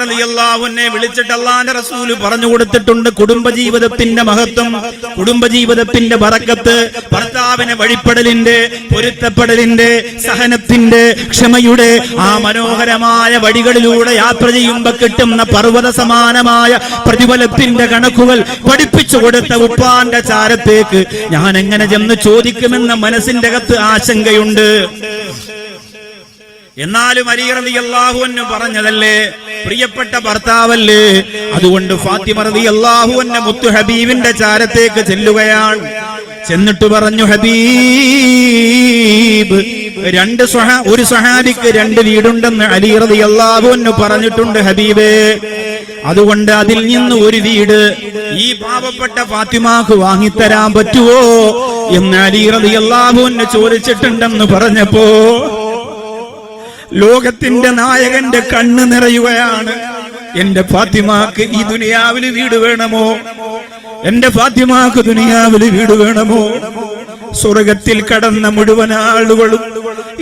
റളിയല്ലാഹുവിനെ വിളിച്ചിട്ട് അല്ലാഹുവിന്റെ റസൂൽ പറഞ്ഞു കൊടുത്തിട്ടുണ്ട് കുടുംബജീവിതത്തിന്റെ മഹത്വം, കുടുംബജീവിതത്തിന്റെ ബറക്കത്ത്, ഭർത്താവിനെ വഴിപ്പെടലിന്റെ, പൊരുത്തപ്പെടലിന്റെ, സഹനത്തിന്റെ, ക്ഷമയുടെ ആ മനോഹരമായ വഴികളിലൂടെ യാത്ര ചെയ്യുമ്പോൾ കിട്ടുന്ന പർവ്വത സമാനമായ പ്രതിഫലത്തിന്റെ കണക്കുകൾ പഠിപ്പിച്ചു കൊടുത്ത ഉപ്പാന്റെ ചാരത്തേക്ക് ഞാൻ എങ്ങനെ ചെന്ന് ചോദിക്കുമെന്ന മനസ്സിന്റെ അകത്ത് ആശങ്കയുണ്ട്. എന്നാലും അലി റളിയല്ലാഹു അൻഹു പറഞ്ഞതല്ലേ, പ്രിയപ്പെട്ട ഭർത്താവല്ലേ, അതുകൊണ്ട് ഫാത്തിമ റളിയല്ലാഹു അൻഹ മുത്തു ഹബീബിന്റെ ചാരത്തേക്ക് ചെല്ലുകയാണ്. ചെന്നിട്ട് പറഞ്ഞു, ഹബീബ്, ഒരു സഹാബിക്ക് 2 വീടുണ്ടെന്ന് അലി റളിയല്ലാഹു അൻഹു പറഞ്ഞിട്ടുണ്ട് ഹബീബേ, അതുകൊണ്ട് അതിൽ നിന്ന് ഒരു വീട് ഈ പാവപ്പെട്ട ഫാത്തിമാക്ക് വാങ്ങിത്തരാൻ പറ്റുമോ എന്ന് അലി റളിയല്ലാഹു അൻഹു ചോദിച്ചിട്ടുണ്ടെന്ന് പറഞ്ഞപ്പോ ലോകത്തിന്റെ നായകന്റെ കണ്ണ് നിറയുകയാണ്. എന്റെ ഫാത്തിമാക്ക് ഈ ദുനിയാവില് വീട് വേണമോ? എന്റെ ഫാത്തിമാക്ക് ദുനിയാവില് വീട് വേണമോ? സ്വർഗത്തിൽ കടന്ന മുഴുവൻ ആളുകളും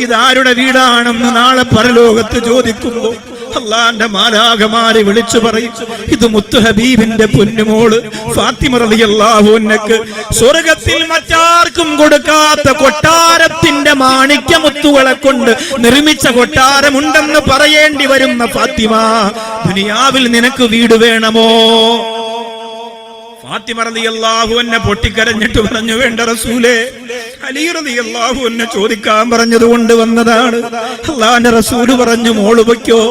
ഇതാരുടെ വീടാണെന്ന് നാളെ പരലോകത്ത് ചോദിക്കുമ്പോ അല്ലാഹുവിന്റെ മാലാഖമാരെ വിളിച്ചു പറയും, ഇത് മുത്തു ഹബീബിന്റെ പൊന്നുമോള് ഫാത്തിമ റളിയല്ലാഹു അൻഹക്ക് സ്വർഗത്തിൽ മറ്റാർക്കും കൊടുക്കാത്ത കൊട്ടാരത്തിന്റെ മാണിക്യമുത്തുകളെ കൊണ്ട് നിർമ്മിച്ച കൊട്ടാരമുണ്ടെന്ന് പറയേണ്ടി വരുന്ന ഫാത്തിമ, ദുനിയാവിൽ നിനക്ക് വീട് വേണമോ? ഫാത്തിമ റളിയല്ലാഹു അൻഹ പൊട്ടിക്കരഞ്ഞിട്ട് പറഞ്ഞു, വേണ്ട റസൂലേ, അലി റളിയല്ലാഹു അൻഹ ചോദിക്കാൻ പറഞ്ഞതുകൊണ്ട് വന്നതാണ്. അല്ലാഹുവിന്റെ റസൂല് പറഞ്ഞു, മോള് പൊയ്ക്കോ,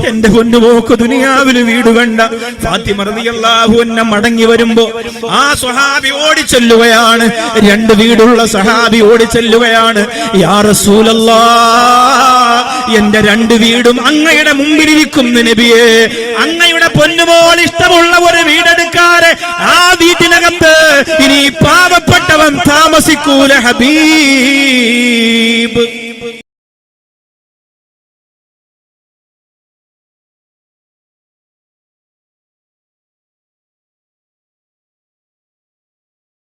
എന്റെ പൊന്നുമോക്ക് ദുനിയാവില് വീട് വേണ്ട. ഫാത്തിമ റളിയല്ലാഹു അൻഹ മടങ്ങി വരുമ്പോ ആ സ്വഹാബി ഓടിച്ചെല്ലുകയാണ്, 2 വീടുള്ള സഹാബി ഓടിച്ചെല്ലുകയാണ്. യാ റസൂലല്ലാഹ്, എന്റെ 2 വീടും അങ്ങയുടെ മുമ്പിലിരിക്കുന്നു നബിയേ, അങ്ങയുടെ പൊന്നുമോൾ ഇഷ്ടമുള്ള ഒരു വീടെടുക്കാതെ ആ വീട്ടിനകത്ത് ഇനി പാവപ്പെട്ടവൻ താമസിക്കൂല ഹബീബ്.